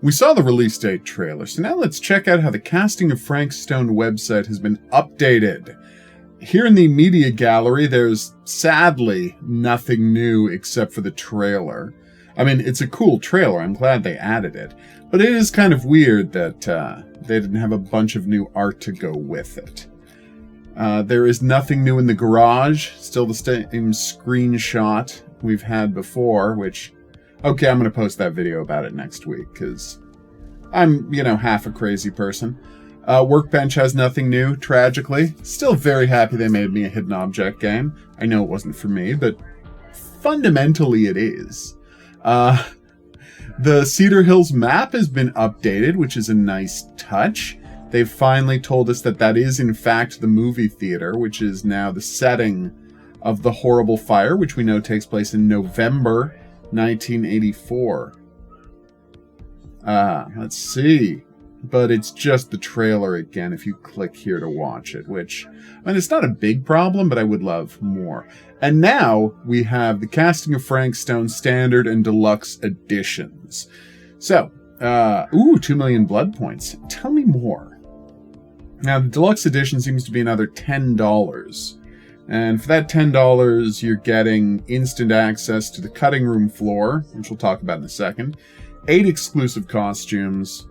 We saw the release date trailer, so now let's check out how the Casting of Frank Stone website has been updated. Here in the media gallery, there's sadly nothing new except for the trailer. I mean, it's a cool trailer, I'm glad they added it, but it is kind of weird that they didn't have a bunch of new art to go with it. There is nothing new in the garage, still the same screenshot we've had before, which... Okay, I'm going to post that video about it next week, because I'm, half a crazy person. Workbench has nothing new, tragically. Still very happy they made me a hidden object game. I know it wasn't for me, but fundamentally it is. The Cedar Hills map has been updated, which is a nice touch. They've finally told us that is, in fact, the movie theater, which is now the setting of The Horrible Fire, which we know takes place in November 1984. Let's see. But it's just the trailer again if you click here to watch it, which, it's not a big problem, but I would love more. And now we have the Casting of Frank Stone Standard and Deluxe editions. So, 2 million blood points. Tell me more. Now, the Deluxe edition seems to be another $10. And for that $10, you're getting instant access to the cutting room floor, which we'll talk about in a second. 8 exclusive costumes.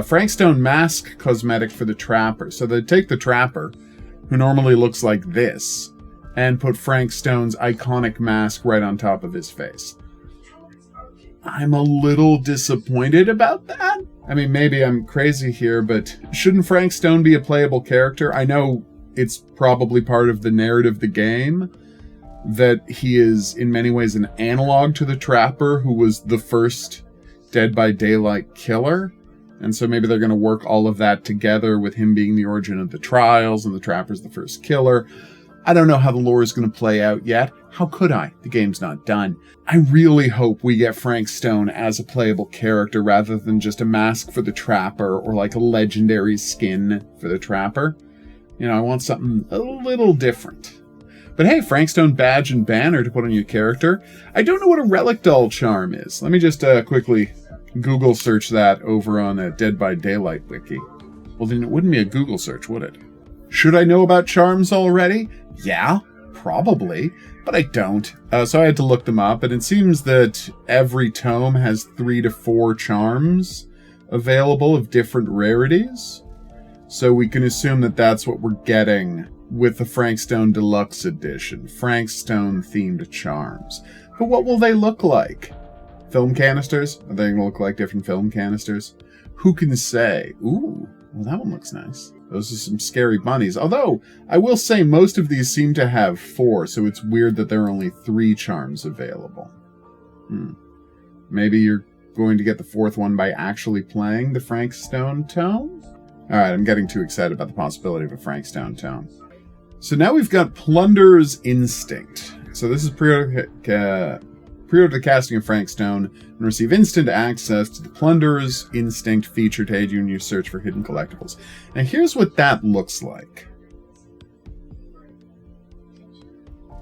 Frank Stone mask cosmetic for the Trapper. So they take the Trapper, who normally looks like this, and put Frank Stone's iconic mask right on top of his face. I'm a little disappointed about that. I mean, maybe I'm crazy here, but shouldn't Frank Stone be a playable character? I know it's probably part of the narrative of the game that he is in many ways an analog to the Trapper, who was the first Dead by Daylight killer. And so maybe they're going to work all of that together with him being the origin of the trials and the Trapper's the first killer. I don't know how the lore is going to play out yet. How could I? The game's not done. I really hope we get Frank Stone as a playable character rather than just a mask for the Trapper or like a legendary skin for the Trapper. I want something a little different. But hey, Frank Stone badge and banner to put on your character. I don't know what a relic doll charm is. Let me just quickly Google search that over on a Dead by Daylight wiki. Well, then it wouldn't be a Google search, would it? Should I know about charms already? Yeah, probably, but I don't. So I had to look them up, and it seems that every tome has 3 to 4 charms available of different rarities. So we can assume that that's what we're getting with the Frank Stone Deluxe Edition. Frank Stone themed charms. But what will they look like? Film canisters? Are they going to look like different film canisters? Who can say? Ooh, well that one looks nice. Those are some scary bunnies. Although, I will say most of these seem to have 4, so it's weird that there are only 3 charms available. Maybe you're going to get the 4th one by actually playing the Frank Stone tome? Alright, I'm getting too excited about the possibility of a Frank Stone tome. So now we've got Plunderer's Instinct. So this is pre-order the Casting of Frank Stone and receive instant access to the Plunderer's Instinct feature to aid you in your search for hidden collectibles. Now here's what that looks like.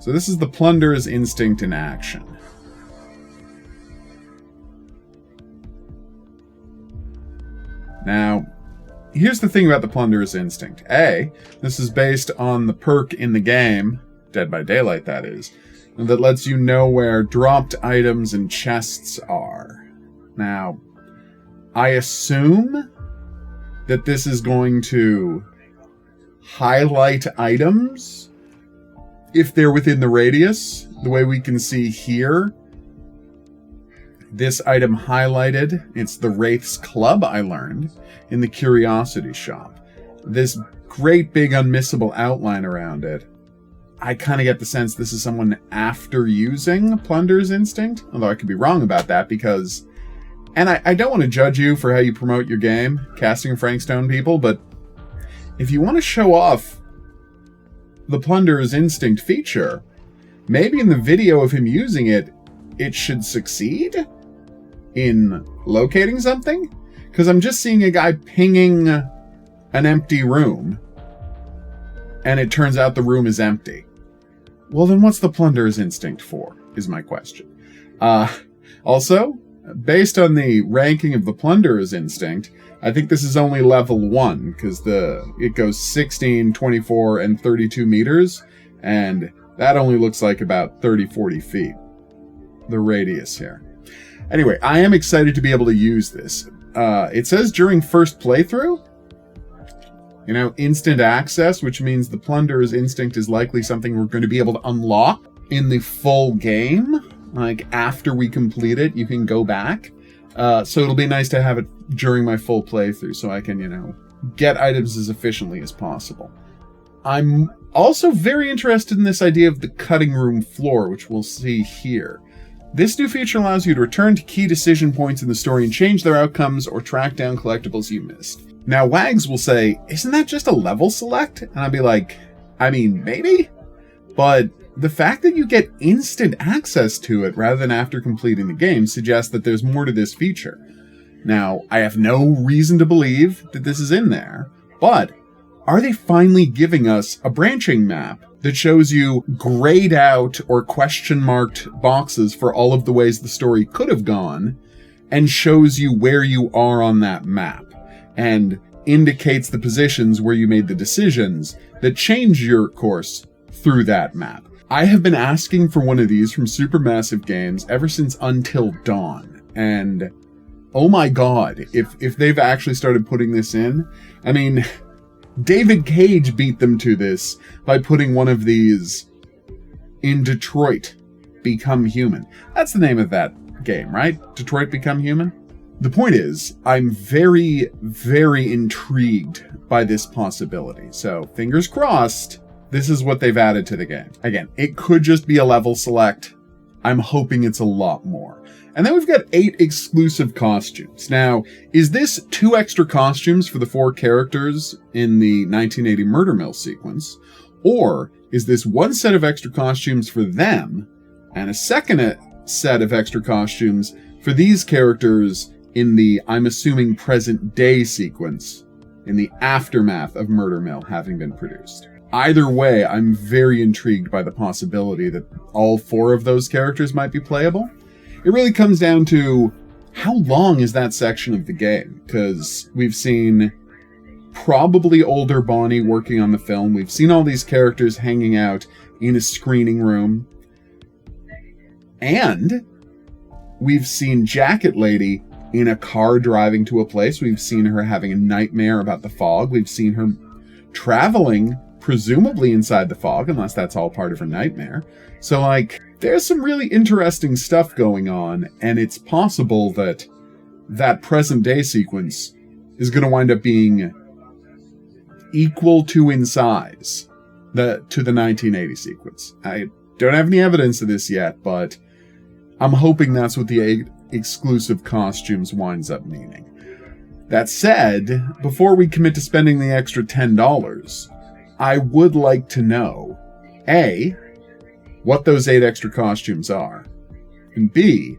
So this is the Plunderer's Instinct in action. Now, here's the thing about the Plunderer's Instinct. A, this is based on the perk in the game, Dead by Daylight that is, that lets you know where dropped items and chests are. Now, I assume that this is going to highlight items if they're within the radius, the way we can see here. This item highlighted, it's the Wraith's Club, I learned, in the Curiosity Shop. This great big unmissable outline around it. I kind of get the sense this is someone after using Plunderer's Instinct, although I could be wrong about that because... And I don't want to judge you for how you promote your game, Casting Frank Stone people, but if you want to show off the Plunderer's Instinct feature, maybe in the video of him using it, it should succeed in locating something? Because I'm just seeing a guy pinging an empty room, and it turns out the room is empty. Well, then what's the Plunderer's Instinct for, is my question. Also, based on the ranking of the Plunderer's Instinct, I think this is only level 1, because it goes 16, 24, and 32 meters, and that only looks like about 30, 40 feet, the radius here. Anyway, I am excited to be able to use this. It says during first playthrough, instant access, which means the Plunderer's Instinct is likely something we're going to be able to unlock in the full game. Like, after we complete it, you can go back. So it'll be nice to have it during my full playthrough so I can, get items as efficiently as possible. I'm also very interested in this idea of the cutting room floor, which we'll see here. This new feature allows you to return to key decision points in the story and change their outcomes or track down collectibles you missed. Now, Wags will say, isn't that just a level select? And I'll be like, I mean, maybe? But the fact that you get instant access to it rather than after completing the game suggests that there's more to this feature. Now, I have no reason to believe that this is in there, but are they finally giving us a branching map that shows you grayed out or question-marked boxes for all of the ways the story could have gone, and shows you where you are on that map, and indicates the positions where you made the decisions that change your course through that map? I have been asking for one of these from Supermassive Games ever since Until Dawn, and oh my god, if they've actually started putting this in, I mean, David Cage beat them to this by putting one of these in Detroit Become Human. That's the name of that game, right? Detroit Become Human? The point is, I'm very, very intrigued by this possibility. So, fingers crossed, this is what they've added to the game. Again, it could just be a level select. I'm hoping it's a lot more. And then we've got 8 exclusive costumes. Now, is this 2 extra costumes for the 4 characters in the 1980 Murder Mill sequence? Or is this 1 set of extra costumes for them, and a second set of extra costumes for these characters in the, I'm assuming, present day sequence, in the aftermath of Murder Mill having been produced? Either way, I'm very intrigued by the possibility that all 4 of those characters might be playable. It really comes down to how long is that section of the game? Because we've seen probably older Bonnie working on the film. We've seen all these characters hanging out in a screening room. And we've seen Jacket Lady in a car driving to a place. We've seen her having a nightmare about the fog. We've seen her traveling, presumably inside the fog, unless that's all part of her nightmare. So, there's some really interesting stuff going on, and it's possible that that present-day sequence is going to wind up being equal to in size to the 1980 sequence. I don't have any evidence of this yet, but I'm hoping that's what the 8 exclusive costumes winds up meaning. That said, before we commit to spending the extra $10, I would like to know, A, what those 8 extra costumes are, and B,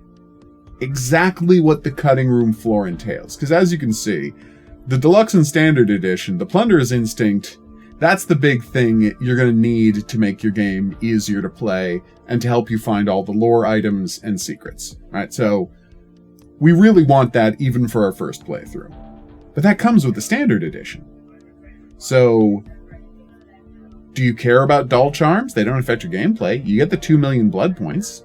exactly what the cutting room floor entails. Because as you can see, the Deluxe and Standard Edition, the Plunderer's Instinct, that's the big thing you're going to need to make your game easier to play and to help you find all the lore items and secrets. Right? So, we really want that even for our first playthrough. But that comes with the Standard Edition. So, do you care about Doll Charms? They don't affect your gameplay. You get the 2 million blood points.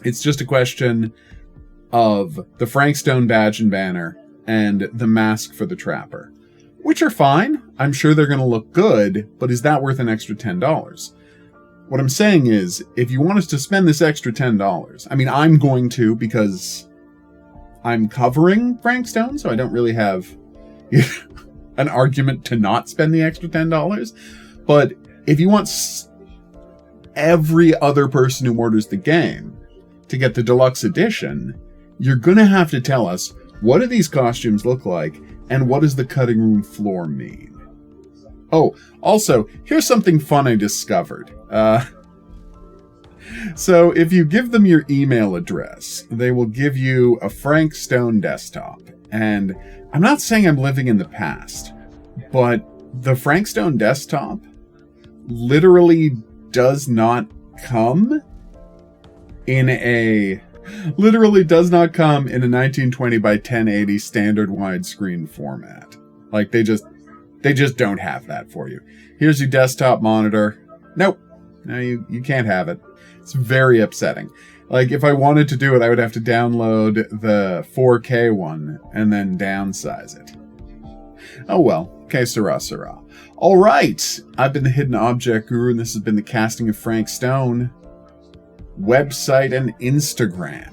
It's just a question of the Frank Stone badge and banner and the mask for the Trapper, which are fine. I'm sure they're going to look good, but is that worth an extra $10? What I'm saying is, if you want us to spend this extra $10, I mean, I'm going to, because I'm covering Frank Stone, so I don't really have an argument to not spend the extra $10. But if you want every other person who orders the game to get the deluxe edition, you're going to have to tell us, what do these costumes look like, and what does the cutting room floor mean? Oh, also, here's something fun I discovered. So if you give them your email address, they will give you a Frank Stone desktop. And I'm not saying I'm living in the past, but the Frank Stone desktop literally does not come in a Literally does not come in a 1920 by 1080 standard widescreen format. Like, they just don't have that for you. Here's your desktop monitor. Nope. No, you can't have it. It's very upsetting. Like, if I wanted to do it, I would have to download the 4K one and then downsize it. Oh well. Que sera, sera. All right. I've been the Hidden Object Guru, and this has been the Casting of Frank Stone website and Instagram.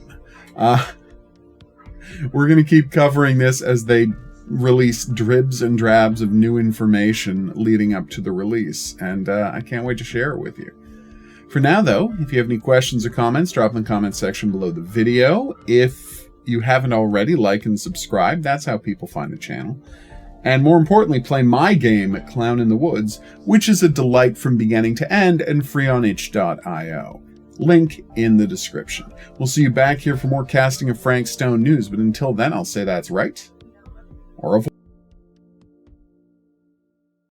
We're going to keep covering this as they release dribs and drabs of new information leading up to the release, and I can't wait to share it with you. For now, though, if you have any questions or comments, drop in the comment section below the video. If you haven't already, like and subscribe. That's how people find the channel. And more importantly, play my game, Clown in the Woods, which is a delight from beginning to end and free on itch.io. Link in the description. We'll see you back here for more Casting of Frank Stone news, but until then, I'll say that's right. Au revoir.